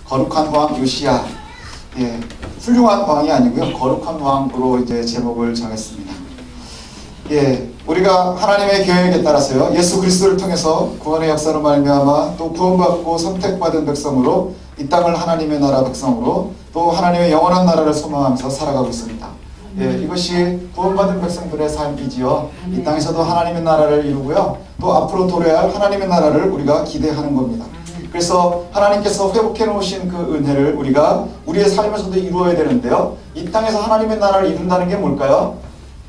거룩한 왕 요시야. 예, 훌륭한 왕이 아니고요, 거룩한 왕으로 이제 제목을 정했습니다. 예, 우리가 하나님의 계획에 따라서요, 예수 그리스도를 통해서 구원의 역사로 말미암아 또 구원받고 선택받은 백성으로 이 땅을 하나님의 나라 백성으로 또 하나님의 영원한 나라를 소망하면서 살아가고 있습니다. 예, 이것이 구원받은 백성들의 삶이지요. 이 땅에서도 하나님의 나라를 이루고요, 또 앞으로 도래할 하나님의 나라를 우리가 기대하는 겁니다. 그래서 하나님께서 회복해 놓으신 그 은혜를 우리가 우리의 삶에서도 이루어야 되는데요, 이 땅에서 하나님의 나라를 이룬다는 게 뭘까요?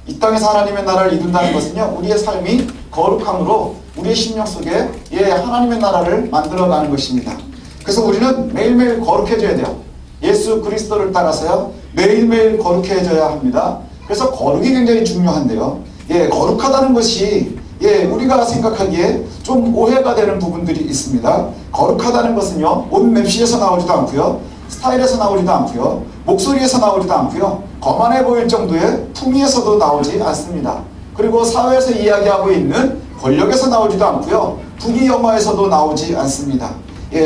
이 땅에서 하나님의 나라를 이룬다는 것은요, 우리의 삶이 거룩함으로 우리의 심령 속에 하나님의 나라를 만들어가는 것입니다. 그래서 우리는 매일매일 거룩해져야 돼요. 예수 그리스도를 따라서요, 매일매일 거룩해져야 합니다. 그래서 거룩이 굉장히 중요한데요, 거룩하다는 것이 우리가 생각하기에 좀 오해가 되는 부분들이 있습니다. 거룩하다는 것은요, 옷 맵시에서 나오지도 않고요, 스타일에서 나오지도 않고요, 목소리에서 나오지도 않고요, 거만해 보일 정도의 품위에서도 나오지 않습니다. 그리고 사회에서 이야기하고 있는 권력에서 나오지도 않고요, 부귀영화에서도 나오지 않습니다.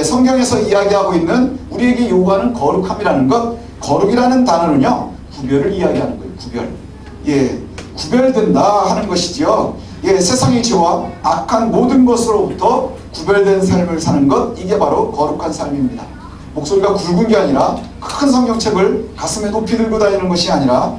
성경에서 이야기하고 있는 우리에게 요구하는 거룩함이라는 것, 거룩이라는 단어는요, 구별을 이야기하는 거예요. 구별. 구별된다 하는 것이지요. 세상의 죄와 악한 모든 것으로부터 구별된 삶을 사는 것, 이게 바로 거룩한 삶입니다. 목소리가 굵은 게 아니라 큰 성경책을 가슴에 높이 들고 다니는 것이 아니라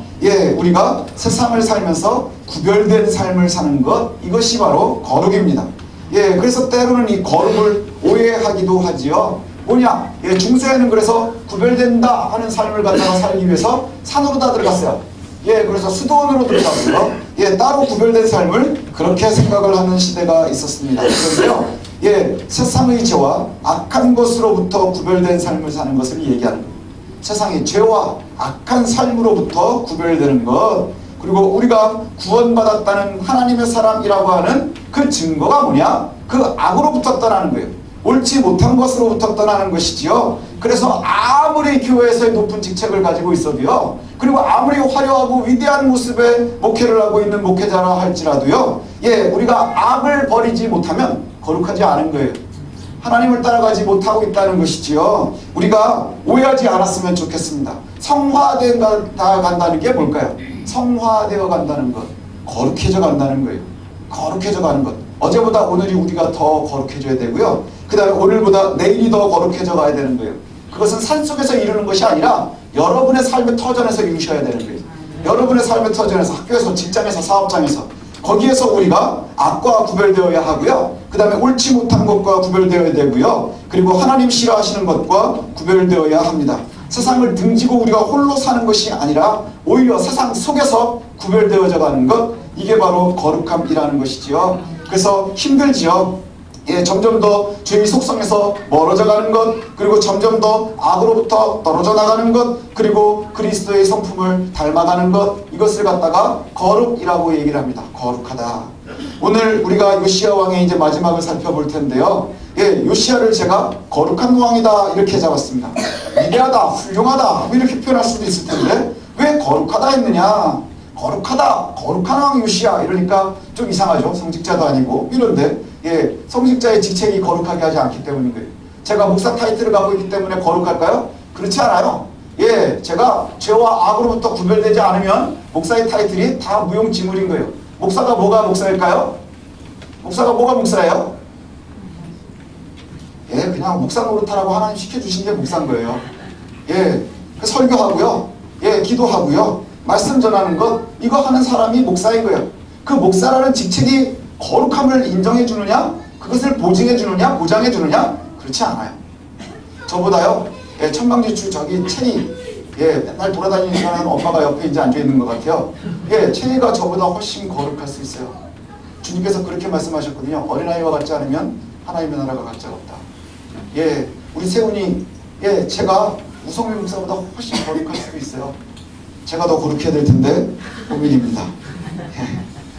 우리가 세상을 살면서 구별된 삶을 사는 것, 이것이 바로 거룩입니다. 그래서 때로는 이 거룩을 오해하기도 하지요. 뭐냐? 중세에는 그래서 구별된다 하는 삶을 갖다가 살기 위해서 산으로 다 들어갔어요. 그래서 수도원으로 들어가고요, 따로 구별된 삶을 그렇게 생각을 하는 시대가 있었습니다. 그런데요, 세상의 죄와 악한 것으로부터 구별된 삶을 사는 것을 얘기하는 거예요. 세상의 죄와 악한 삶으로부터 구별되는 것, 그리고 우리가 구원받았다는 하나님의 사람이라고 하는 그 증거가 뭐냐? 그 악으로부터 떠나는 거예요. 옳지 못한 것으로부터 떠나는 것이지요. 그래서 아무리 교회에서의 높은 직책을 가지고 있어도요, 그리고 아무리 화려하고 위대한 모습의 목회를 하고 있는 목회자라 할지라도요, 우리가 악을 버리지 못하면 거룩하지 않은 거예요. 하나님을 따라가지 못하고 있다는 것이지요. 우리가 오해하지 않았으면 좋겠습니다. 성화되어 간다는 게 뭘까요? 성화되어 간다는 것, 거룩해져 간다는 거예요. 거룩해져 가는 것. 어제보다 오늘이 우리가 더 거룩해져야 되고요, 그 다음에 오늘보다 내일이 더 거룩해져 가야 되는 거예요. 그것은 산속에서 이루는 것이 아니라 여러분의 삶의 터전에서 이루셔야 되는 거예요. 여러분의 삶의 터전에서, 학교에서, 직장에서, 사업장에서, 거기에서 우리가 악과 구별되어야 하고요, 그 다음에 옳지 못한 것과 구별되어야 되고요, 그리고 하나님 싫어하시는 것과 구별되어야 합니다. 세상을 등지고 우리가 홀로 사는 것이 아니라 오히려 세상 속에서 구별되어져 가는 것, 이게 바로 거룩함이라는 것이지요. 그래서 힘들지요. 점점 더 죄의 속성에서 멀어져 가는 것, 그리고 점점 더 악으로부터 떨어져 나가는 것, 그리고 그리스도의 성품을 닮아가는 것, 이것을 갖다가 거룩이라고 얘기를 합니다. 거룩하다. 오늘 우리가 요시야 왕의 이제 마지막을 살펴볼 텐데요, 요시야를 제가 거룩한 왕이다 이렇게 잡았습니다. 위대하다, 훌륭하다 이렇게 표현할 수도 있을 텐데 왜 거룩하다 했느냐? 거룩하다, 거룩한 왕 요시야 이러니까 좀 이상하죠. 성직자도 아니고 이런데, 성직자의 직책이 거룩하게 하지 않기 때문인 거예요. 제가 목사 타이틀을 갖고 있기 때문에 거룩할까요? 그렇지 않아요. 제가 죄와 악으로부터 구별되지 않으면 목사의 타이틀이 다 무용지물인 거예요. 목사가 뭐가 목사일까요? 목사가 뭐가 목사예요? 그냥 목사 노릇하라고 하나님 시켜주신 게 목사인 거예요. 설교하고요, 기도하고요, 말씀 전하는 것, 이거 하는 사람이 목사인 거예요. 그 목사라는 직책이 거룩함을 인정해 주느냐, 그것을 보증해 주느냐, 보장해 주느냐? 그렇지 않아요. 저보다요, 천방지축 저기 체리, 맨날 돌아다니는 엄마가 옆에 이제 앉아 있는 것 같아요. 체리가 저보다 훨씬 거룩할 수 있어요. 주님께서 그렇게 말씀하셨거든요. 어린아이와 같지 않으면 하나님의 나라가 가짜가 없다. 우리 세훈이, 제가 우성민 목사보다 훨씬 거룩할 수도 있어요. 제가 더 거룩해야 될 텐데 고민입니다.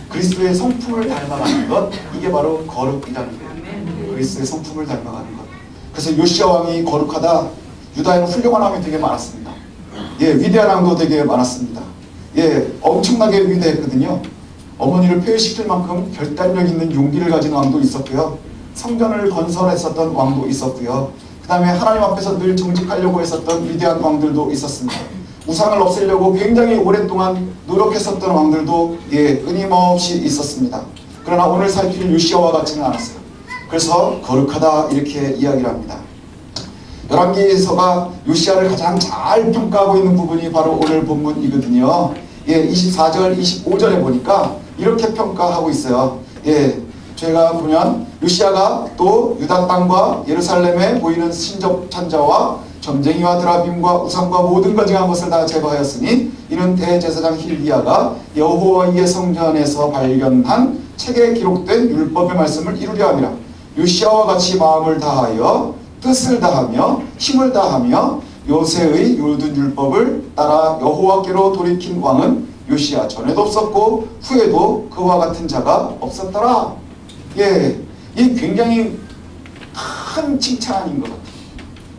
그리스도의 성품을 닮아가는 것, 이게 바로 거룩이라는 거예요. 그리스도의 성품을 닮아가는 것. 그래서 요시야 왕이 거룩하다. 유다에는 훌륭한 왕이 되게 많았습니다. 위대한 왕도 되게 많았습니다. 엄청나게 위대했거든요. 어머니를 폐위시킬 만큼 결단력 있는 용기를 가진 왕도 있었고요, 성전을 건설했었던 왕도 있었고요, 그 다음에 하나님 앞에서 늘 정직하려고 했었던 위대한 왕들도 있었습니다. 우상을 없애려고 굉장히 오랫동안 노력했었던 왕들도 끊임없이 있었습니다. 그러나 오늘 살필 요시야와 같지는 않았어요. 그래서 거룩하다 이렇게 이야기를 합니다. 열왕기서가 요시야를 가장 잘 평가하고 있는 부분이 바로 오늘 본문이거든요. 24절, 25절에 보니까 이렇게 평가하고 있어요. 저희가 보면 요시야가 또 유다 땅과 예루살렘에 보이는 신적 찬자와 점쟁이와 드라빔과 우상과 모든 거짓한 것을 다 제거하였으니 이는 대제사장 hil기야가 여호와의 성전에서 발견한 책에 기록된 율법의 말씀을 이루려 함이라. 요시야와 같이 마음을 다하여 뜻을 다하며 힘을 다하며 요새의 모든 율법을 따라 여호와께로 돌이킨 왕은 요시야 전에도 없었고 후에도 그와 같은 자가 없었더라. 이 굉장히 큰 칭찬인 것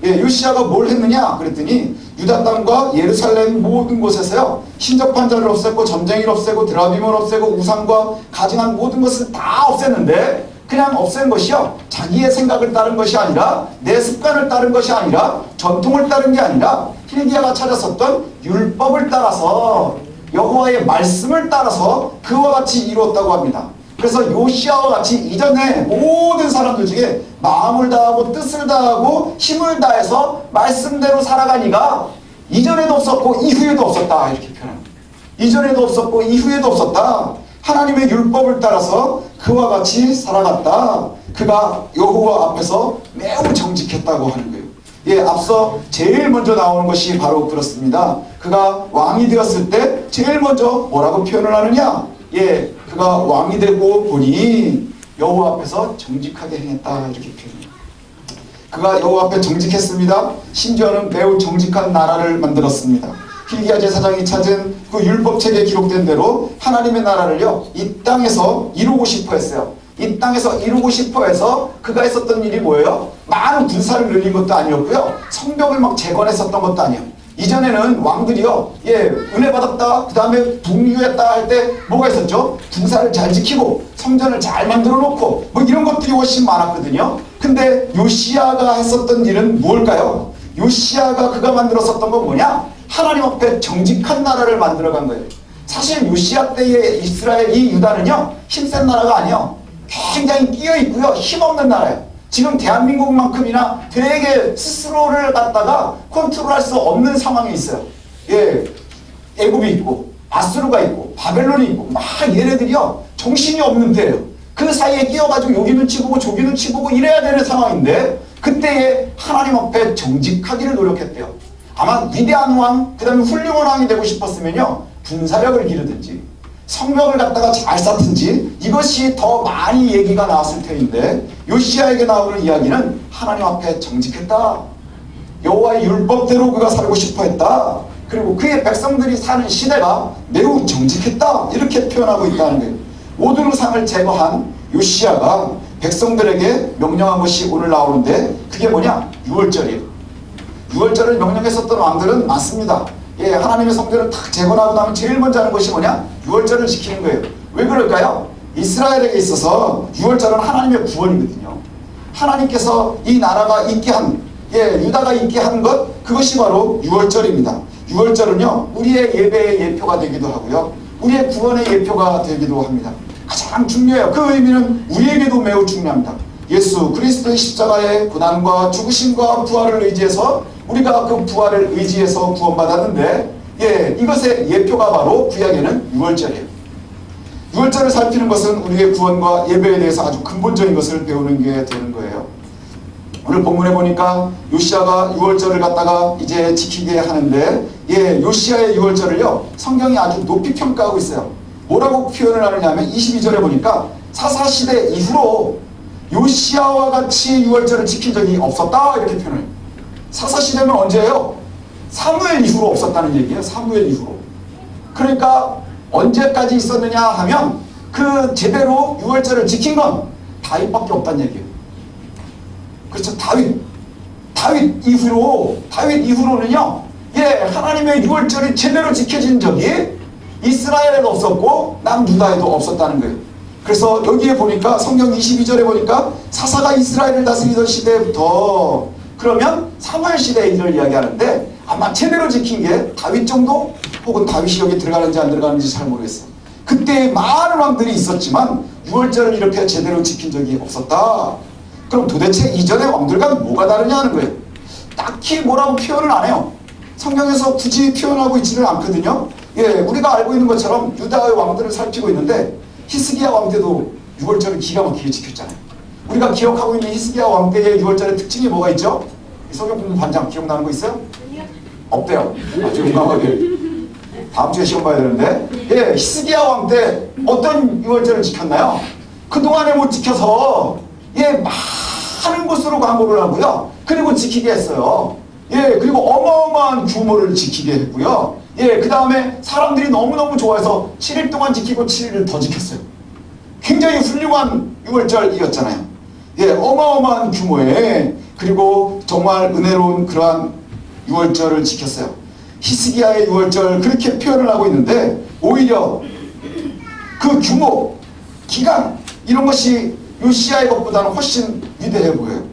같아요. 요시야가 뭘 했느냐 그랬더니 유다 땅과 예루살렘 모든 곳에서요 신접한 자를 없앴고 점쟁이를 없애고 드라빔을 없애고 우상과 가증한 모든 것을 다 없앴는데 그냥 없앤 것이요 자기의 생각을 따른 것이 아니라 내 습관을 따른 것이 아니라 전통을 따른 게 아니라 hil기야가 찾았었던 율법을 따라서 여호와의 말씀을 따라서 그와 같이 이루었다고 합니다. 그래서 요시야와 같이 이전에 모든 사람들 중에 마음을 다하고 뜻을 다하고 힘을 다해서 말씀대로 살아가니가 이전에도 없었고 이후에도 없었다 이렇게 표현합니다. 이전에도 없었고 이후에도 없었다. 하나님의 율법을 따라서 그와 같이 살아갔다. 그가 여호와 앞에서 매우 정직했다고 하는 거예요. 앞서 제일 먼저 나오는 것이 바로 그렇습니다. 그가 왕이 되었을 때 제일 먼저 뭐라고 표현을 하느냐? 그가 왕이 되고 보니 여호와 앞에서 정직하게 행했다 이렇게 표현합니다. 그가 여호와 앞에 정직했습니다. 심지어는 매우 정직한 나라를 만들었습니다. hil기야 제사장이 찾은 그 율법책에 기록된 대로 하나님의 나라를요 이 땅에서 이루고 싶어 했어요. 이 땅에서 이루고 싶어 해서 그가 했었던 일이 뭐예요? 많은 군사를 늘린 것도 아니었고요 성벽을 막 재건했었던 것도 아니에요. 이전에는 왕들이요 은혜 받았다 그 다음에 북유했다 할 때 뭐가 있었죠? 군사를 잘 지키고 성전을 잘 만들어 놓고 뭐 이런 것들이 훨씬 많았거든요. 근데 요시야가 했었던 일은 뭘까요? 요시야가 그가 만들었었던 건 뭐냐? 하나님 앞에 정직한 나라를 만들어간 거예요. 사실 요시야 때의 이스라엘 이 유다는요 힘센 나라가 아니에요. 굉장히 끼어있고요 힘없는 나라예요. 지금 대한민국만큼이나 되게 스스로를 갖다가 컨트롤할 수 없는 상황에 있어요. 애굽이 있고 아수르가 있고 바벨론이 있고 막 얘네들이요 정신이 없는 데예요. 그 사이에 끼어가지고 여기는 치보고 저기는 치보고 이래야 되는 상황인데 그때에 하나님 앞에 정직하기를 노력했대요. 아마 위대한 왕 그 다음에 훌륭한 왕이 되고 싶었으면요 군사력을 기르든지 성벽을 갖다가 잘 쌓든지 이것이 더 많이 얘기가 나왔을 테인데 요시야에게 나오는 이야기는 하나님 앞에 정직했다. 여호와의 율법대로 그가 살고 싶어 했다. 그리고 그의 백성들이 사는 시대가 매우 정직했다. 이렇게 표현하고 있다는 거예요. 모든 우상을 제거한 요시야가 백성들에게 명령한 것이 오늘 나오는데 그게 뭐냐? 유월절이에요. 유월절을 명령했었던 왕들은 많습니다. 하나님의 성전을 탁 재건하고 나면 제일 먼저 하는 것이 뭐냐? 유월절을 지키는 거예요. 왜 그럴까요? 이스라엘에게 있어서 유월절은 하나님의 구원이거든요. 하나님께서 이 나라가 있게 한, 유다가 있게 한 것, 그것이 바로 유월절입니다. 유월절은요, 우리의 예배의 예표가 되기도 하고요. 우리의 구원의 예표가 되기도 합니다. 가장 중요해요. 그 의미는 우리에게도 매우 중요합니다. 예수 그리스도의 십자가의 고난과 죽으심과 부활을 의지해서 우리가 그 부활을 의지해서 구원받았는데 이것의 예표가 바로 구약에는 유월절이에요. 유월절을 살피는 것은 우리의 구원과 예배에 대해서 아주 근본적인 것을 배우는 게 되는 거예요. 오늘 본문에 보니까 요시야가 유월절을 갖다가 이제 지키게 하는데 요시야의 유월절을요 성경이 아주 높이 평가하고 있어요. 뭐라고 표현을 하느냐면 22절에 보니까 사사시대 이후로 요시야와 같이 유월절을 지킨 적이 없었다 이렇게 표현해요. 사사시대면 언제예요? 사무엘 이후로 없었다는 얘기예요. 사무엘 이후로. 그러니까 언제까지 있었느냐 하면 그 제대로 유월절을 지킨 건 다윗밖에 없다는 얘기예요. 그렇죠. 다윗 이후로는요 하나님의 유월절이 제대로 지켜진 적이 이스라엘에도 없었고 남유다에도 없었다는 거예요. 그래서 여기에 보니까 성경 22절에 보니까 사사가 이스라엘을 다스리던 시대부터 그러면 사무엘 시대의 일을 이야기하는데 아마 제대로 지킨 게 다윗 정도 혹은 다윗이 여기 들어가는지 안 들어가는지 잘 모르겠어요. 그때 많은 왕들이 있었지만 유월절을 이렇게 제대로 지킨 적이 없었다. 그럼 도대체 이전의 왕들과 뭐가 다르냐는 거예요. 딱히 뭐라고 표현을 안 해요. 성경에서 굳이 표현하고 있지는 않거든요. 예, 우리가 알고 있는 것처럼 유다의 왕들을 살피고 있는데 히스기야 왕 때도 유월절을 기가 막히게 지켰잖아요. 우리가 기억하고 있는 히스기야 왕 때의 유월절의 특징이 뭐가 있죠? 성경 공부 반장 기억나는 거 있어요? 없대요. 아주 용감하게. 다음 주에 시험 봐야 되는데, 예, 히스기야 왕 때 어떤 유월절을 지켰나요? 그동안에 못 지켜서 예, 많은 곳으로 광고를 하고요. 그리고 지키게 했어요. 예, 그리고 어마어마한 규모를 지키게 했고요. 예, 그 다음에 사람들이 너무너무 좋아해서 7일 동안 지키고 7일을 더 지켰어요. 굉장히 훌륭한 유월절이었잖아요. 예, 어마어마한 규모에 그리고 정말 은혜로운 그러한 유월절을 지켰어요. 히스기야의 유월절 그렇게 표현을 하고 있는데 오히려 그 규모, 기간 이런 것이 요시야의 것보다는 훨씬 위대해 보여요.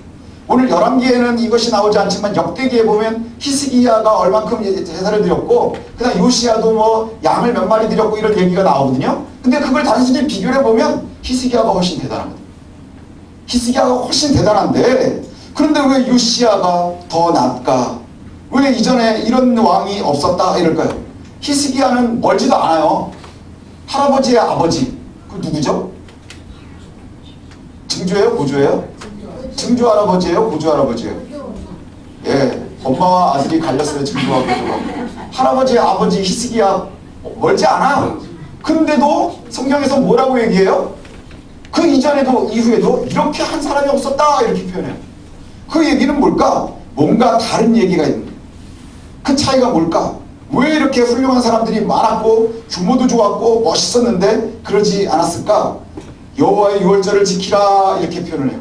오늘 열왕기에는 이것이 나오지 않지만 역대기에 보면 히스기야가 얼만큼 제사를 드렸고 그 다음 요시야도 뭐 양을 몇 마리 드렸고 이런 얘기가 나오거든요. 근데 그걸 단순히 비교를 해보면 히스기야가 훨씬 대단합니다. 히스기야가 훨씬 대단한데 그런데 왜 요시야가 더 낫까? 왜 이전에 이런 왕이 없었다 이럴까요? 히스기야는 멀지도 않아요. 할아버지의 아버지 그 누구죠? 증조예요? 고조예요? 증조 할아버지예요? 고조 할아버지예요? 예, 엄마와 아들이 갈렸어요. 증조와 고조가. 할아버지의 아버지 히스기야 멀지 않아요. 근데도 성경에서 뭐라고 얘기해요? 그 이전에도 이후에도 이렇게 한 사람이 없었다 이렇게 표현해요. 그 얘기는 뭘까? 뭔가 다른 얘기가 있는 거예요. 그 차이가 뭘까? 왜 이렇게 훌륭한 사람들이 많았고 규모도 좋았고 멋있었는데 그러지 않았을까? 여호와의 유월절을 지키라 이렇게 표현을 해요.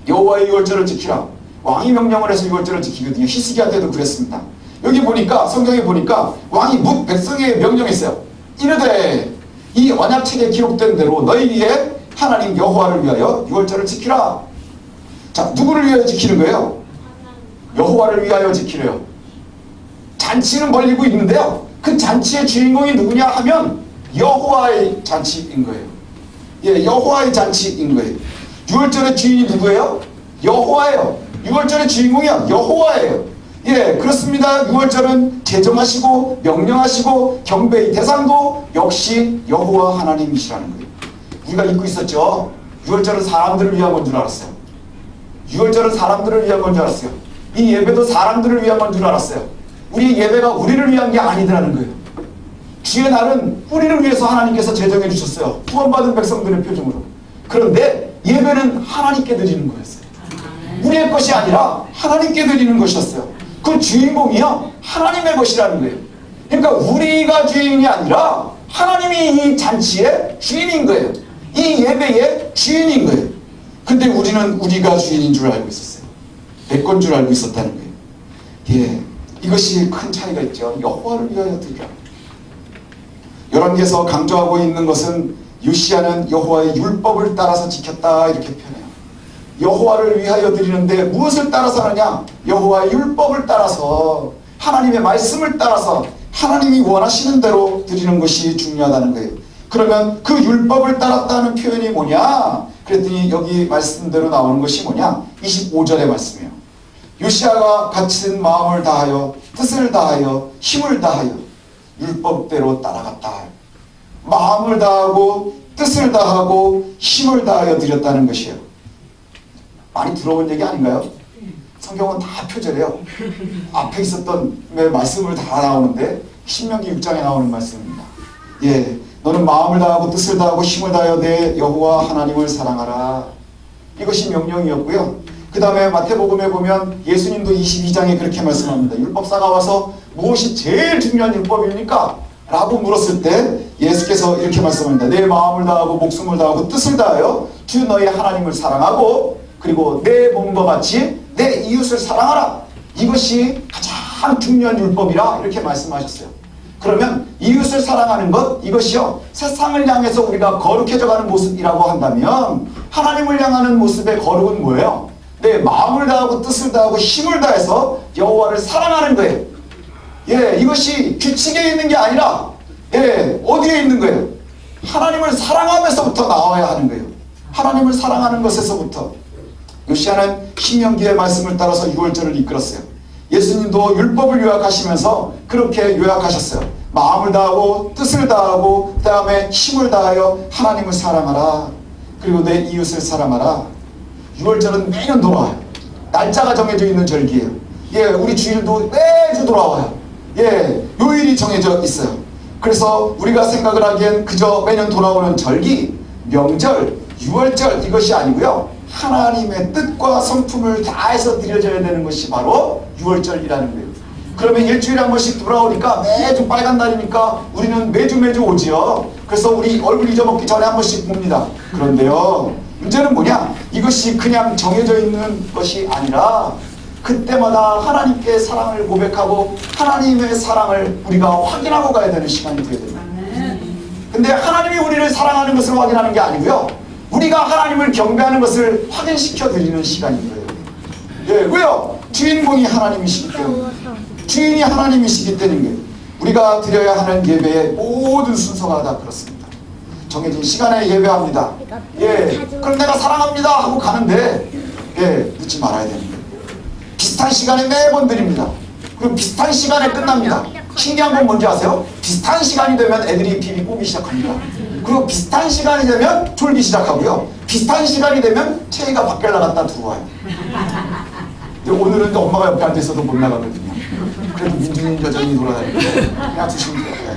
여호와의 유월절을 지키라. 왕이 명령을 해서 유월절을 지키거든요. 히스기야 때도 그랬습니다. 여기 보니까 성경에 보니까 왕이 뭇 백성에게 명령했어요. 이르되 이 언약책에 기록된 대로 너희 위에 하나님 여호와를 위하여 유월절을 지키라. 자, 누구를 위하여 지키는 거예요? 여호와를 위하여 지키래요. 잔치는 벌리고 있는데요. 그 잔치의 주인공이 누구냐 하면 여호와의 잔치인 거예요. 예, 여호와의 잔치인 거예요. 유월절의 주인이 누구예요? 여호와예요. 유월절의 주인공이요 여호와예요. 예, 그렇습니다. 유월절은 제정하시고 명령하시고 경배의 대상도 역시 여호와 하나님이시라는 거예요. 우리가 잊고 있었죠. 유월절은 사람들을 위한 건 줄 알았어요. 유월절은 사람들을 위한 건 줄 알았어요. 이 예배도 사람들을 위한 건 줄 알았어요. 우리 예배가 우리를 위한 게 아니더라는 거예요. 주의 날은 우리를 위해서 하나님께서 제정해 주셨어요. 구원받은 백성들의 표정으로. 그런데 예배는 하나님께 드리는 거였어요. 우리의 것이 아니라 하나님께 드리는 것이었어요. 그 주인공이요 하나님의 것이라는 거예요. 그러니까 우리가 주인이 아니라 하나님이 이 잔치의 주인인 거예요. 이 예배의 주인인 거예요. 근데 우리는 우리가 주인인 줄 알고 있었어요. 내 건 줄 알고 있었다는 거예요. 예, 이것이 큰 차이가 있죠. 여호와를 위하여 드리라. 열왕기에서 강조하고 있는 것은 요시야는 여호와의 율법을 따라서 지켰다 이렇게 표현해요. 여호와를 위하여 드리는데 무엇을 따라서 하느냐? 여호와의 율법을 따라서 하나님의 말씀을 따라서 하나님이 원하시는 대로 드리는 것이 중요하다는 거예요. 그러면 그 율법을 따랐다는 표현이 뭐냐? 그랬더니 여기 말씀대로 나오는 것이 뭐냐? 25절의 말씀이에요. 요시야가 갇힌 마음을 다하여 뜻을 다하여 힘을 다하여 율법대로 따라갔다. 마음을 다하고 뜻을 다하고 힘을 다하여 드렸다는 것이에요. 많이 들어본 얘기 아닌가요? 성경은 다 표절해요. 앞에 있었던 말씀을 다 나오는데 신명기 6장에 나오는 말씀입니다. 예, 너는 마음을 다하고 뜻을 다하고 힘을 다하여 내 여호와 하나님을 사랑하라. 이것이 명령이었고요. 그 다음에 마태복음에 보면 예수님도 22장에 그렇게 말씀합니다. 율법사가 와서 무엇이 제일 중요한 율법입니까? 라고 물었을 때 예수께서 이렇게 말씀합니다. 내 마음을 다하고 목숨을 다하고 뜻을 다하여 주 너의 하나님을 사랑하고 그리고 내 몸과 같이 내 이웃을 사랑하라. 이것이 가장 중요한 율법이라 이렇게 말씀하셨어요. 그러면 이웃을 사랑하는 것 이것이요 세상을 향해서 우리가 거룩해져가는 모습이라고 한다면 하나님을 향하는 모습의 거룩은 뭐예요? 내 마음을 다하고 뜻을 다하고 힘을 다해서 여호와를 사랑하는 거예요. 예, 이것이 규칙에 있는 게 아니라 어디에 있는 거예요? 하나님을 사랑하면서부터 나와야 하는 거예요. 하나님을 사랑하는 것에서부터. 요시야는 신명기의 말씀을 따라서 6월절을 이끌었어요. 예수님도 율법을 요약하시면서 그렇게 요약하셨어요. 마음을 다하고 뜻을 다하고 그 다음에 힘을 다하여 하나님을 사랑하라. 그리고 내 이웃을 사랑하라. 6월절은 매년 돌아와요. 날짜가 정해져 있는 절기예요. 예, 우리 주일도 매주 돌아와요. 예, 요일이 정해져 있어요. 그래서 우리가 생각을 하기엔 그저 매년 돌아오는 절기, 명절, 6월절 이것이 아니고요. 하나님의 뜻과 성품을 다해서 드려져야 되는 것이 바로 6월절이라는 거예요. 그러면 일주일에 한 번씩 돌아오니까 매주 빨간 날이니까 우리는 매주 오지요. 그래서 우리 얼굴 잊어먹기 전에 한 번씩 봅니다. 그런데요, 문제는 뭐냐? 이것이 그냥 정해져 있는 것이 아니라 그때마다 하나님께 사랑을 고백하고 하나님의 사랑을 우리가 확인하고 가야 되는 시간이 되어야 됩니다. 근데 하나님이 우리를 사랑하는 것을 확인하는 게 아니고요, 우리가 하나님을 경배하는 것을 확인시켜 드리는 시간인 거예요. 예, 왜요? 주인공이 하나님이시기 때문에, 주인이 하나님이시기 때문에 우리가 드려야 하는 예배의 모든 순서가 다 그렇습니다. 정해진 시간에 예배합니다. 예, 그럼 내가 사랑합니다 하고 가는데 늦지 말아야 되는 거예요. 비슷한 시간에 매번 드립니다. 그리고 비슷한 시간에 끝납니다. 신기한 건 뭔지 아세요? 비슷한 시간이 되면 애들이 비비 꼬기 시작합니다. 그리고 비슷한 시간이 되면 졸기 시작하고요. 비슷한 시간이 되면 체이가 밖에 나갔다 들어와요. 오늘은 엄마가 옆에 앉아있어도 못 나가거든요. 그래도 민준이 여전히 돌아다니는데 그냥 두시면 돼요.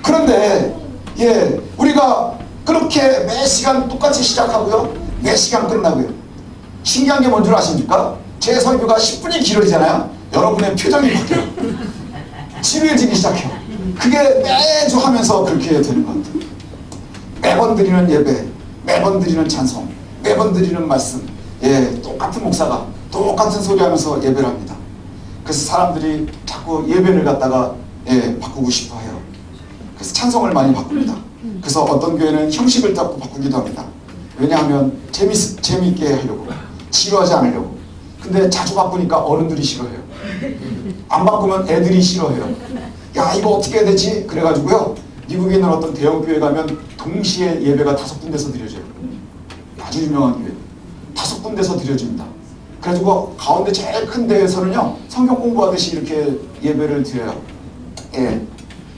그런데 우리가 그렇게 매 시간 똑같이 시작하고요, 매 시간 끝나고요. 신기한 게 뭔 줄 아십니까? 제 설교가 10분이 길어지잖아요. 여러분의 표정이 바뀌어요. 지루해지기 시작해요. 그게 매주 하면서 그렇게 되는 것 같아요. 매번 드리는 예배, 매번 드리는 찬송, 매번 드리는 말씀, 똑같은 목사가 똑같은 소리 하면서 예배를 합니다. 그래서 사람들이 자꾸 예배를 갖다가 바꾸고 싶어 해요. 그래서 찬송을 많이 바꿉니다. 그래서 어떤 교회는 형식을 잡고 바꾸기도 합니다. 왜냐하면 재미있게 하려고, 지루하지 않으려고. 근데 자주 바꾸니까 어른들이 싫어해요. 안 바꾸면 애들이 싫어해요. 야, 이거 어떻게 해야 되지? 그래가지고요, 미국에 있는 어떤 대형 교회 가면 동시에 예배가 5군데서 드려져요. 아주 유명한 교회 5군데서 드려집니다. 그래가지고 가운데 제일 큰 데에서는요, 성경 공부하듯이 이렇게 예배를 드려요.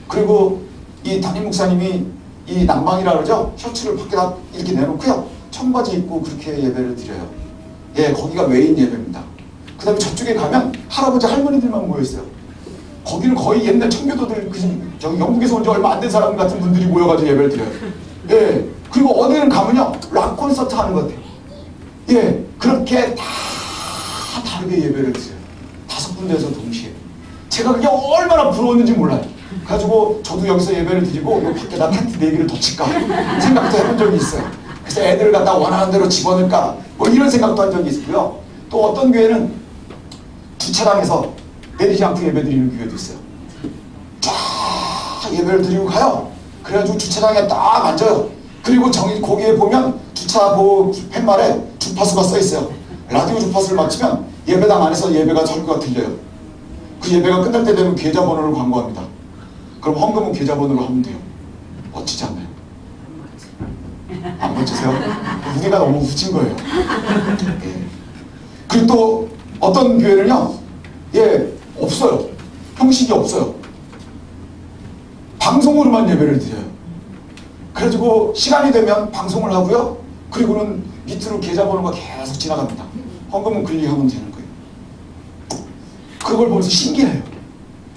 그리고 이 담임 목사님이 이 난방이라 그러죠? 셔츠를 밖에다 이렇게 내놓고요, 청바지 입고 그렇게 예배를 드려요. 거기가 메인 예배입니다. 그 다음에 저쪽에 가면 할아버지 할머니들만 모여있어요. 거기는 거의 옛날 청교도들, 저기 영국에서 온 지 얼마 안 된 사람 같은 분들이 모여가지고 예배를 드려요. 그리고 어디는 가면요, 락 콘서트 하는 것 같아요. 그렇게 다 다르게 예배를 드려요. 5군데에서 동시에. 제가 그게 얼마나 부러웠는지 몰라요. 그래가지고 저도 여기서 예배를 드리고 요 밖에다 텐트 4개를 더 칠까 생각도 해본 적이 있어요. 그래서 애들을 갖다 원하는 대로 집어넣을까 뭐 이런 생각도 한 적이 있고요. 또 어떤 교회는 주차장에서 내리지 않고 예배 드리는 교회도 있어요. 쫙 예배를 드리고 가요. 그래가지고 주차장에 딱 앉아요. 그리고 거기에 보면 주차보 팻말에 주파수가 써 있어요. 라디오 주파수를 맞추면 예배당 안에서 예배가 설교가 들려요. 그 예배가 끝날 때 되면 계좌번호를 광고합니다. 그럼 헌금은 계좌번호로 하면 돼요. 멋지지 않나요? 안 멋지세요? 우리가 너무 후진 거예요. 그리고 또 어떤 교회는요, 없어요. 형식이 없어요. 방송으로만 예배를 드려요. 그래가지고 시간이 되면 방송을 하고요, 그리고는 밑으로 계좌번호가 계속 지나갑니다. 헌금은 클릭하면 되는 거예요. 그걸 보면서 신기해요.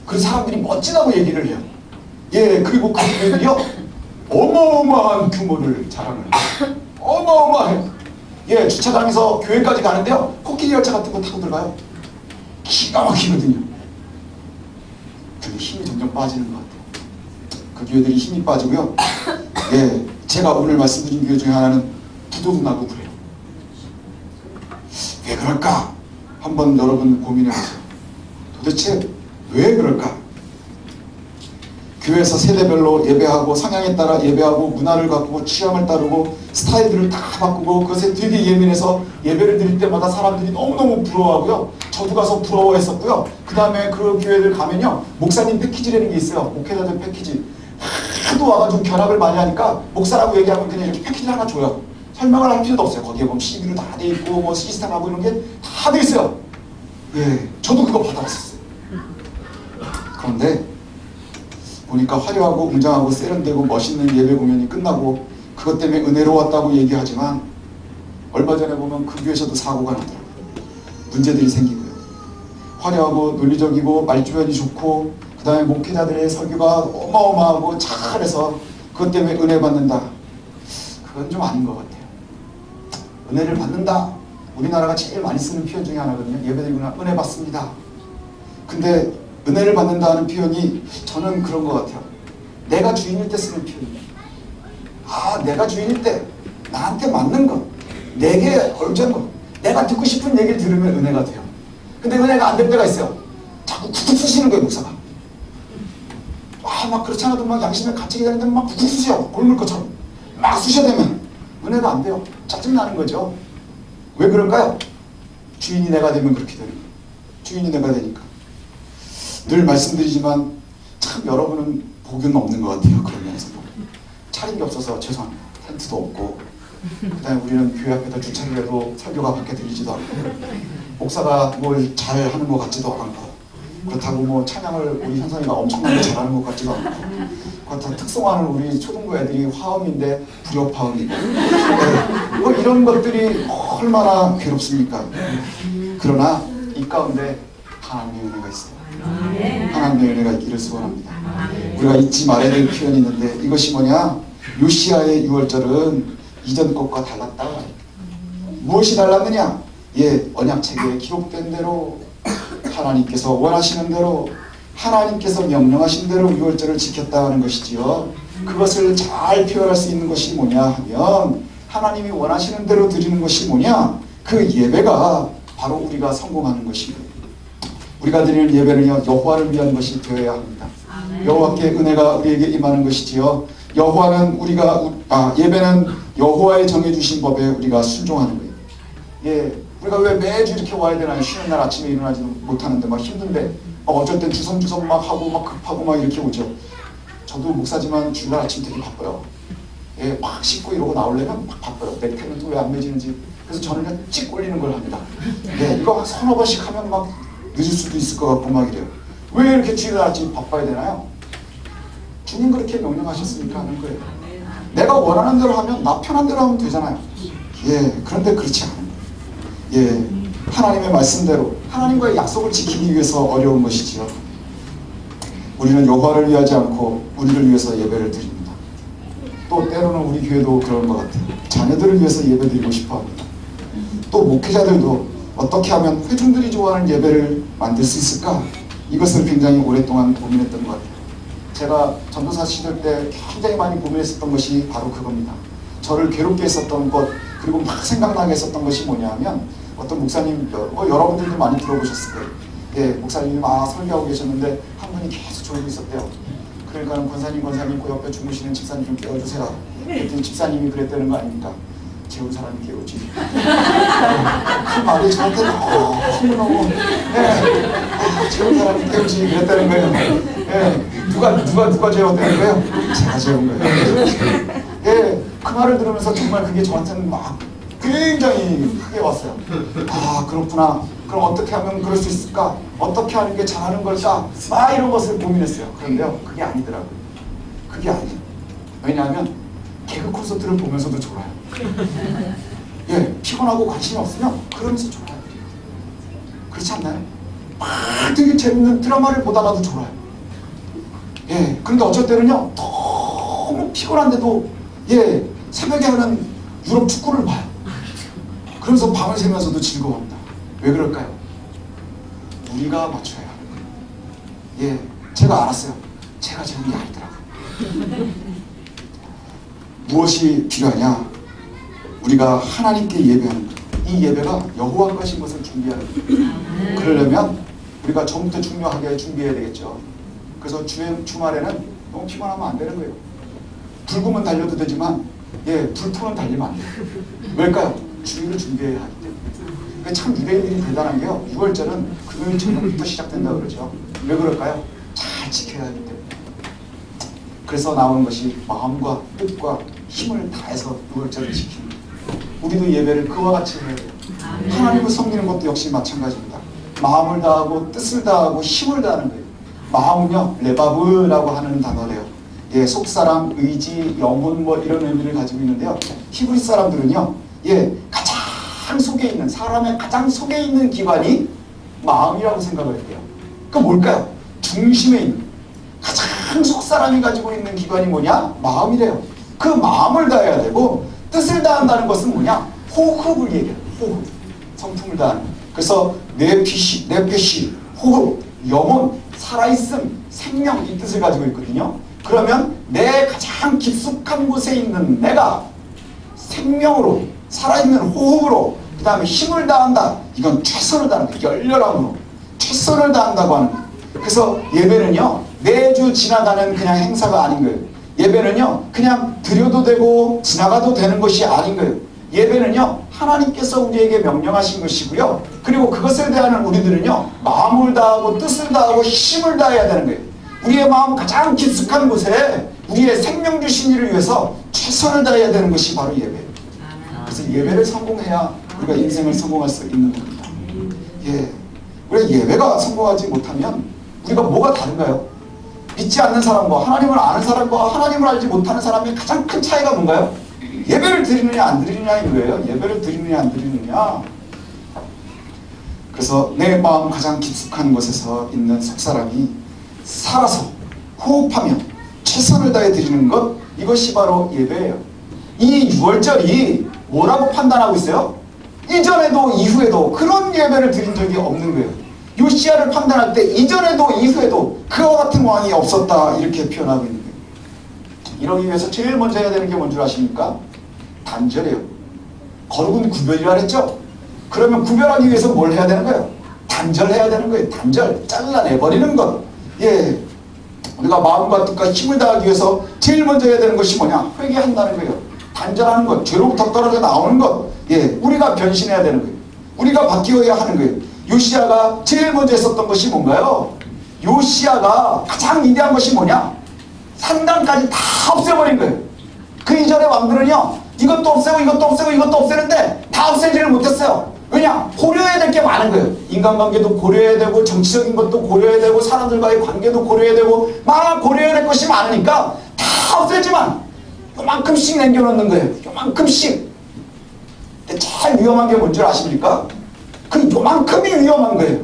그래서 사람들이 멋지다고 얘기를 해요. 그리고 그 교회들이요, 어마어마한 규모를 자랑을 해요. 어마어마해요. 주차장에서 교회까지 가는데요, 코끼리 열차 같은 거 타고 들어가요. 기가 막히거든요. 근데 힘이 점점 빠지는 것 같아요. 그 교회들이 힘이 빠지고요. 제가 오늘 말씀드린 교회 중에 하나는 부도도 나고 그래요. 왜 그럴까? 한번 여러분 고민해 보세요. 도대체 왜 그럴까? 교회에서 세대별로 예배하고 성향에 따라 예배하고 문화를 바꾸고 취향을 따르고 스타일들을 다 바꾸고 그것에 되게 예민해서 예배를 드릴 때마다 사람들이 너무너무 부러워하고요. 저도 가서 부러워했었고요. 그 다음에 그 교회들 가면요. 목사님 패키지라는 게 있어요. 목회자들 패키지. 하도 와가지고 견학을 많이 하니까 목사라고 얘기하면 그냥 이렇게 패키지를 하나 줘요. 설명을 할 필요도 없어요. 거기에 보면 CV로 다 돼 있고 뭐 시스템하고 이런 게 다 돼 있어요. 예, 저도 그거 받아봤었어요. 그런데 보니까 화려하고 웅장하고 세련되고 멋있는 예배 공연이 끝나고 그것 때문에 은혜로웠다고 얘기하지만 얼마 전에 보면 그 교회에서도 사고가 나더라고요. 문제들이 생기고요. 화려하고 논리적이고 말주변이 좋고 그 다음에 목회자들의 설교가 어마어마하고 잘해서 그것 때문에 은혜 받는다. 그건 좀 아닌 것 같아요. 은혜를 받는다. 우리나라가 제일 많이 쓰는 표현 중에 하나거든요. 예배드리거나 은혜 받습니다. 근데 은혜를 받는다는 표현이 저는 그런 것 같아요. 내가 주인일 때 쓰는 표현이에요. 아, 내가 주인일 때 나한테 맞는 거, 내게 얼전 거, 내가 듣고 싶은 얘기를 들으면 은혜가 돼요. 근데 은혜가 안 될 때가 있어요. 자꾸 쿡쿡 쑤시는 거예요, 목사가. 아, 막 그렇지 않아도 막 양심에 갇히게 되는데 막 쿡쿡 쑤셔요. 골물 것처럼. 막 쑤셔대면 은혜가 안 돼요. 짜증나는 거죠. 왜 그럴까요? 주인이 내가 되면 그렇게 되는 거예요. 주인이 내가 되니까. 늘 말씀드리지만 참 여러분은 복은 없는 것 같아요. 그런 면에서 차린 게 없어서 죄송합니다. 텐트도 없고 그 다음에 우리는 교회 앞에다 주차를 해도 설교가 밖에 들리지도 않고 목사가 뭘 잘하는 것 같지도 않고 그렇다고 뭐 찬양을 우리 현선이가 엄청나게 잘하는 것 같지도 않고 그렇다고 특성화는 우리 초등부 애들이 화음인데 불협화음이고 네. 뭐 이런 것들이 얼마나 괴롭습니까? 그러나 이 가운데 하나님의 은혜가 있어요. 하나님의 은혜가 있기를 소원합니다. 우리가 잊지 말아야 될 표현이 있는데 이것이 뭐냐? 요시야의 유월절은 이전 것과 달랐다. 무엇이 달랐느냐? 예, 언약책에 기록된 대로 하나님께서 원하시는 대로 하나님께서 명령하신 대로 유월절을 지켰다는 것이지요. 그것을 잘 표현할 수 있는 것이 뭐냐 하면 하나님이 원하시는 대로 드리는 것이 뭐냐? 그 예배가 바로 우리가 성공하는 것입니다. 우리가 드리는 예배는요, 여호와를 위한 것이 되어야 합니다. 여호와께 은혜가 우리에게 임하는 것이지요. 예배는 여호와의 정해주신 법에 우리가 순종하는 거예요. 예, 우리가 왜 매주 이렇게 와야 되나요? 쉬는 날 아침에 일어나지도 못하는데 막 힘든데 어쩔 땐 주섬주섬 막 하고 막 급하고 막 이렇게 오죠. 저도 목사지만 주일날 아침 되게 바빠요. 예, 막 씻고 이러고 나오려면 막 바빠요. 넥타이는 또 왜 안 매지는지. 그래서 저는 그냥 찍 올리는 걸 합니다. 네, 이거 서너 번씩 하면 막 늦을 수도 있을 것 같고 막 이래요. 왜 이렇게 주일날 아침 바빠야 되나요? 주님 그렇게 명령하셨으니까 하는 거예요. 내가 원하는 대로 하면 나 편한 대로 하면 되잖아요. 예, 그런데 그렇지 않은 거예요. 예, 하나님의 말씀대로 하나님과의 약속을 지키기 위해서 어려운 것이지요. 우리는 여호와를 위하지 않고 우리를 위해서 예배를 드립니다. 또 때로는 우리 교회도 그런 것 같아요. 자녀들을 위해서 예배드리고 싶어 합니다. 또 목회자들도 어떻게 하면 회중들이 좋아하는 예배를 만들 수 있을까? 이것을 굉장히 오랫동안 고민했던 것 같아요. 제가 전도사 시절 때 굉장히 많이 고민했었던 것이 바로 그겁니다. 저를 괴롭게 했었던 것, 그리고 막 생각나게 했었던 것이 뭐냐면 어떤 목사님, 여러분들도 많이 들어보셨을 거예요. 예, 목사님이 설교하고 계셨는데 한 분이 계속 졸고 있었대요. 그러니까 권사님 그 옆에 주무시는 집사님 좀 깨워주세요. 그랬더니 집사님이 그랬다는 거 아닙니까? 재운 사람이 깨우지. 그 말이 저한테 너무 재운 사람이 깨우지 그랬다는 거예요. 예, 누가 재웠다는 거예요? 제가 재운 거예요. 예, 그 말을 들으면서 정말 그게 저한테는 막 굉장히 크게 왔어요. 아, 그렇구나. 그럼 어떻게 하면 그럴 수 있을까? 어떻게 하는 게 잘하는 걸까? 막 이런 것을 고민했어요. 그런데요, 그게 아니더라고요. 그게 아니에요. 왜냐하면 개그 콘서트를 보면서도 졸아요. 예, 피곤하고 관심이 없으면 그러면서 졸아요. 그렇지 않나요? 막 되게 재밌는 드라마를 보다가도 졸아요. 예, 그런데 어쩔 때는요, 너무 피곤한데도 예, 새벽에 하는 유럽 축구를 봐요. 그러면서 밤을 새면서도 즐거워합니다. 왜 그럴까요? 우리가 맞춰야 하는 거예요. 예, 제가 알았어요. 제가 재운 게 아니더라고요. 무엇이 필요하냐? 우리가 하나님께 예배하는 것. 이 예배가 여호와 것인 것을 준비하는 것. 그러려면 우리가 처음부터 중요하게 준비해야 되겠죠. 그래서 주말에는 너무 피곤하면 안 되는 거예요. 불금은 달려도 되지만 불토는 달리면 안 돼요. 왜일까요? 주일을 준비해야 하기 때문에. 참 유대인들이 대단한 게요. 6월절은 금요일 저녁부터 시작된다고 그러죠. 왜 그럴까요? 잘 지켜야 하기 때문에. 그래서 나오는 것이 마음과 뜻과 힘을 다해서 6월절을 지키는 거예요. 우리도 예배를 그와 같이 해야 돼요. 하나님을 섬기는 것도 역시 마찬가지입니다. 마음을 다하고 뜻을 다하고 힘을 다하는 거예요. 마음은요, 레바브라고 하는 단어래요. 속사람, 의지, 영혼 뭐 이런 의미를 가지고 있는데요. 히브리 사람들은요, 가장 속에 있는, 사람의 가장 속에 있는 기관이 마음이라고 생각을 해요. 그 뭘까요? 중심에 있는, 가장 속사람이 가지고 있는 기관이 뭐냐? 마음이래요. 그 마음을 다해야 되고, 뜻을 다한다는 것은 뭐냐? 호흡을 얘기해요. 호흡. 성품을 다하는. 그래서 뇌피시, 호흡, 영혼, 살아있음, 생명, 이 뜻을 가지고 있거든요. 그러면 내 가장 깊숙한 곳에 있는 내가 생명으로, 살아있는 호흡으로, 그 다음에 힘을 다한다. 이건 최선을 다하는 거예요. 열렬함으로 최선을 다한다고 하는 거예요. 그래서 예배는요, 매주 지나가는 그냥 행사가 아닌 거예요. 예배는요, 그냥 드려도 되고 지나가도 되는 것이 아닌 거예요. 예배는요, 하나님께서 우리에게 명령하신 것이고요. 그리고 그것에 대한 우리들은요, 마음을 다하고 뜻을 다하고 힘을 다해야 되는 거예요. 우리의 마음 가장 깊숙한 곳에 우리의 생명 주신 이를 위해서 최선을 다해야 되는 것이 바로 예배예요. 그래서 예배를 성공해야 우리가 인생을 성공할 수 있는 겁니다. 우리가 예배가 성공하지 못하면 우리가 뭐가 다른가요? 믿지 않는 사람과 하나님을 아는 사람과 하나님을 알지 못하는 사람의 가장 큰 차이가 뭔가요? 예배를 드리느냐 안 드리느냐인 거예요. 예배를 드리느냐 안 드리느냐. 그래서 내 마음 가장 깊숙한 곳에서 있는 속사람이 살아서 호흡하며 최선을 다해 드리는 것, 이것이 바로 예배예요. 이 6월절이 뭐라고 판단하고 있어요? 이전에도 이후에도 그런 예배를 드린 적이 없는 거예요. 요시야를 판단할 때 이전에도 이후에도 그와 같은 왕이 없었다, 이렇게 표현하고 있는 거예요. 이러기 위해서 제일 먼저 해야 되는 게 뭔 줄 아십니까? 단절이에요. 거룩은 구별이라 했죠? 그러면 구별하기 위해서 뭘 해야 되는 거예요? 단절해야 되는 거예요. 단절, 잘라내버리는 것. 우리가 마음과 뜻과 힘을 다하기 위해서 제일 먼저 해야 되는 것이 뭐냐? 회개한다는 거예요. 단절하는 것, 죄로부터 떨어져 나오는 것. 우리가 변신해야 되는 거예요. 우리가 바뀌어야 하는 거예요. 요시야가 제일 먼저 했었던 것이 뭔가요? 요시야가 가장 위대한 것이 뭐냐? 산당까지 다 없애버린 거예요. 그 이전의 왕들은요, 이것도 없애고 이것도 없애고 이것도 없애는데 다 없애지를 못했어요. 왜냐? 고려해야 될 게 많은 거예요. 인간관계도 고려해야 되고 정치적인 것도 고려해야 되고 사람들과의 관계도 고려해야 되고 막 고려해야 될 것이 많으니까 다 없애지만 요만큼씩 남겨놓는 거예요. 요만큼씩. 근데 제일 위험한 게 뭔지 아십니까? 그 요만큼이 위험한 거예요.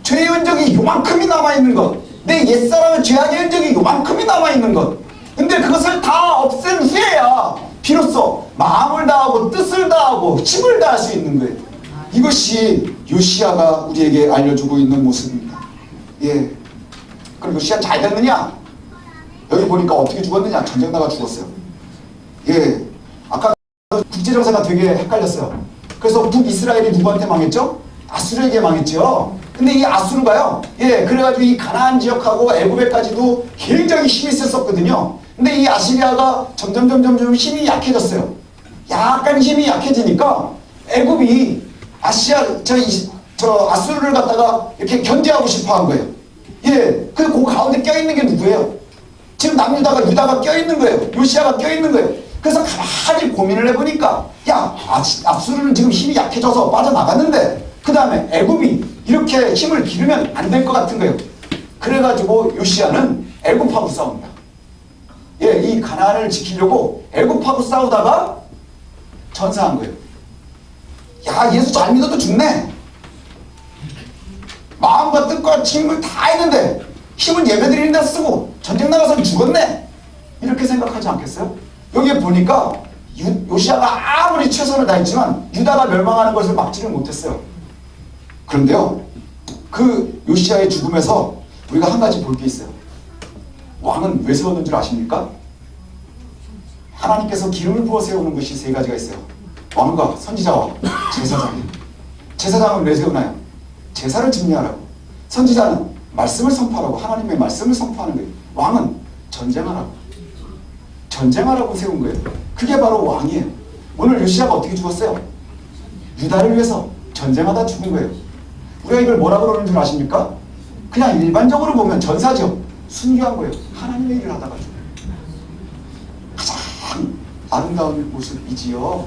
죄의 흔적이 요만큼이 남아있는 것, 내 옛사람의 죄악의 흔적이 요만큼이 남아있는 것. 근데 그것을 다 없앤 후에야 비로소 마음을 다하고 뜻을 다하고 힘을 다할 수 있는 거예요. 이것이 요시야가 우리에게 알려주고 있는 모습입니다. 그럼 요시야 잘 됐느냐? 여기 보니까 어떻게 죽었느냐? 전쟁 나가 죽었어요. 아까 국제정세가 되게 헷갈렸어요. 그래서 북이스라엘이 누구한테 망했죠? 아수르에게 망했죠. 근데 이 아수르가요, 그래가지고 이 가나안 지역하고 애굽에까지도 굉장히 힘이 셌었거든요. 근데 이 아시리아가 점점 힘이 약해졌어요. 약간 힘이 약해지니까 애굽이 아수르를 갖다가 이렇게 견제하고 싶어 한 거예요. 그 가운데 껴있는 게 누구예요? 지금 유다가 껴있는 거예요. 요시야가 껴있는 거예요. 그래서 가만히 고민을 해보니까, 아수르는 지금 힘이 약해져서 빠져나갔는데, 그 다음에 애굽이 이렇게 힘을 기르면 안 될 것 같은 거예요. 그래가지고 요시야는 애굽하고 싸웁니다. 이 가나안을 지키려고 애굽하고 싸우다가 전사한 거예요. 예수 잘 믿어도 죽네. 마음과 뜻과 힘을 다 했는데 힘은 예배드리는 데 쓰고 전쟁 나가서 죽었네. 이렇게 생각하지 않겠어요? 여기에 보니까 요시야가 아무리 최선을 다했지만 유다가 멸망하는 것을 막지를 못했어요. 그런데요, 그 요시야의 죽음에서 우리가 한 가지 볼 게 있어요. 왕은 왜 세우는 줄 아십니까? 하나님께서 기름을 부어 세우는 것이 세 가지가 있어요. 왕과 선지자와 제사장이에요. 제사장은 왜 세우나요? 제사를 증례하라고. 선지자는 말씀을 선포하라고, 하나님의 말씀을 선포하는 거예요. 왕은 전쟁하라고. 전쟁하라고 세운 거예요. 그게 바로 왕이에요. 오늘 요시야가 어떻게 죽었어요? 유다를 위해서 전쟁하다 죽은 거예요. 우리가 이걸 뭐라고 그러는 줄 아십니까? 그냥 일반적으로 보면 전사죠. 순교한 거예요. 하나님의 일을 하다가 죽어요. 가장 아름다운 모습이지요.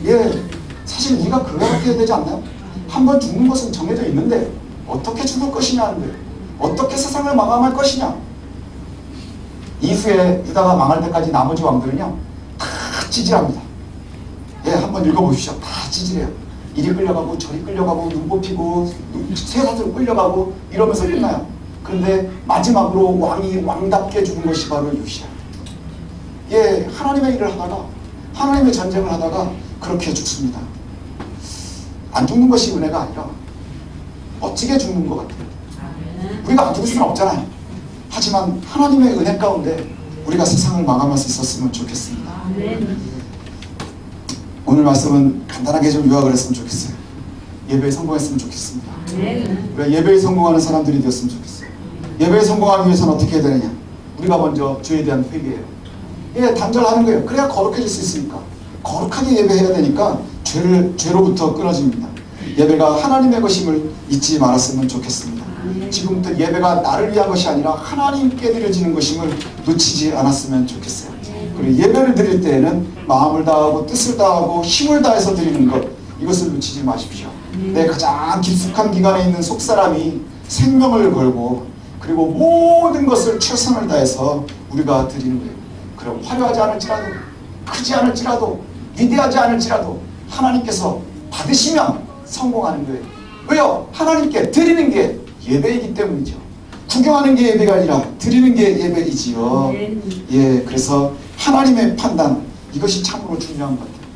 예, 사실 우리가 그렇게 해야 되지 않나요? 한번 죽는 것은 정해져 있는데 어떻게 죽을 것이냐는 거예요. 어떻게 세상을 마감할 것이냐. 이후에 유다가 망할 때까지 나머지 왕들은요 다 찌질합니다. 예, 한번 읽어보십시오. 다 찌질해요. 이리 끌려가고 저리 끌려가고 눈 뽑히고 쇠사슬 끌려가고 이러면서 끝나요. 그런데 마지막으로 왕이 왕답게 죽은 것이 바로 요시야. 예, 하나님의 일을 하다가 하나님의 전쟁을 하다가 그렇게 죽습니다. 안 죽는 것이 은혜가 아니라 멋지게 죽는 것 같아요. 우리가 안 죽을 수는 없잖아요. 하지만 하나님의 은혜 가운데 우리가 세상을 마감할 수 있었으면 좋겠습니다. 오늘 말씀은 간단하게 좀 요약을 했으면 좋겠어요. 예배에 성공했으면 좋겠습니다. 우리가 예배에 성공하는 사람들이 되었으면 좋겠어요. 예배에 성공하기 위해서는 어떻게 해야 되느냐? 우리가 먼저 죄에 대한 회개예요. 예, 단절하는 거예요. 그래야 거룩해질 수 있으니까. 거룩하게 예배해야 되니까 죄로부터 끊어집니다. 예배가 하나님의 것임을 잊지 말았으면 좋겠습니다. 지금부터 예배가 나를 위한 것이 아니라 하나님께 드려지는 것임을 놓치지 않았으면 좋겠어요. 그리고 예배를 드릴 때에는 마음을 다하고 뜻을 다하고 힘을 다해서 드리는 것, 이것을 놓치지 마십시오. 내 가장 깊숙한 기관에 있는 속사람이 생명을 걸고 그리고 모든 것을 최선을 다해서 우리가 드리는 거예요. 그럼 화려하지 않을지라도, 크지 않을지라도, 위대하지 않을지라도 하나님께서 받으시면 성공하는 거예요. 왜요? 하나님께 드리는 게 예배이기 때문이죠. 구경하는 게 예배가 아니라 드리는 게 예배이지요. 예, 그래서 하나님의 판단, 이것이 참으로 중요한 것 같아요.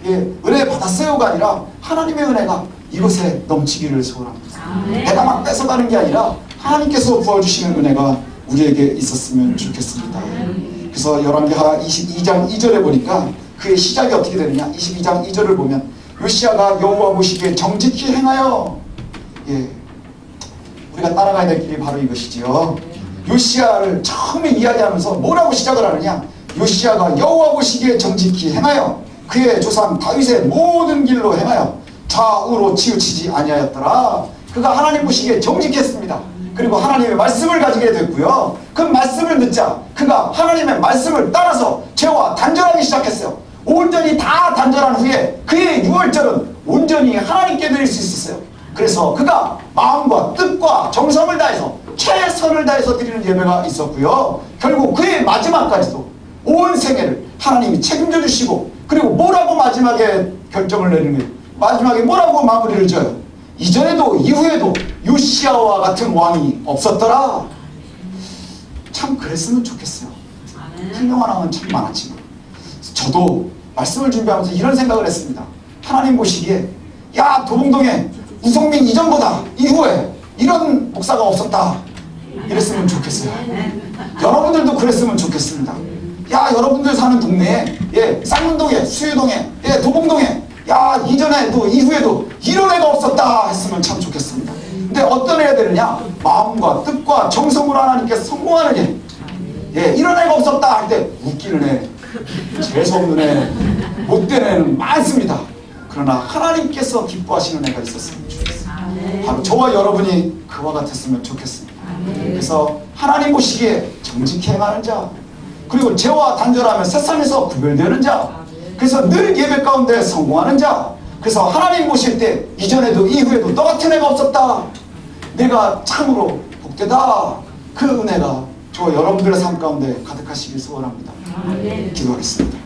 예, 은혜 받았어요가 아니라 하나님의 은혜가 이곳에 넘치기를 소원합니다. 내가 막 뺏어가는 게 아니라 하나님께서 부어주시는 은혜가 우리에게 있었으면 좋겠습니다. 그래서 열왕기하 22장 2절에 보니까 그의 시작이 어떻게 되느냐? 22장 2절을 보면 요시야가 여호와 보시기에 정직히 행하여, 예, 우리가 따라가야 될 길이 바로 이것이지요. 요시야를 처음에 이야기하면서 뭐라고 시작을 하느냐? 요시야가 여호와 보시기에 정직히 행하여 그의 조상 다윗의 모든 길로 행하여 좌우로 치우치지 아니하였더라. 그가 하나님 보시기에 정직했습니다. 그리고 하나님의 말씀을 가지게 됐고요. 그 말씀을 듣자 그가 하나님의 말씀을 따라서 죄와 단절하기 시작했어요. 온전히 다 단절한 후에 그의 유월절은 온전히 하나님께 드릴 수 있었어요. 그래서 그가 마음과 뜻과 정성을 다해서 최선을 다해서 드리는 예배가 있었고요. 결국 그의 마지막까지도 온 생애를 하나님이 책임져 주시고, 그리고 뭐라고 마지막에 결정을 내리는 거예요. 마지막에 뭐라고 마무리를 져요. 이전에도 이후에도 요시야와 같은 왕이 없었더라. 참 그랬으면 좋겠어요. 훌륭한 왕은 참 많았지만 저도 말씀을 준비하면서 이런 생각을 했습니다. 하나님 보시기에 야, 도봉동에 우성민 이전보다 이후에 이런 목사가 없었다, 이랬으면 좋겠어요. 여러분들도 그랬으면 좋겠습니다. 야, 여러분들 사는 동네에, 예, 쌍문동에, 수유동에, 예, 도봉동에, 야, 이전에도 이후에도 이런 애가 없었다 했으면 참 좋겠습니다. 근데 어떤 애가 되느냐? 마음과 뜻과 정성으로 하나님께 성공하는 애. 예, 이런 애가 없었다 할 때 웃기는 애, 재수없는 애, 못된 애는 많습니다. 그러나 하나님께서 기뻐하시는 애가 있었으면 좋겠습니다. 바로 저와 여러분이 그와 같았으면 좋겠습니다. 그래서 하나님 보시기에 정직히 행하는 자, 그리고 죄와 단절하며 세상에서 구별되는 자, 그래서 늘 예배 가운데 성공하는 자, 그래서 하나님 보실 때 이전에도 이후에도 너 같은 애가 없었다, 내가 참으로 복되다, 그 은혜가 저와 여러분들의 삶 가운데 가득하시길 소원합니다. 기도하겠습니다.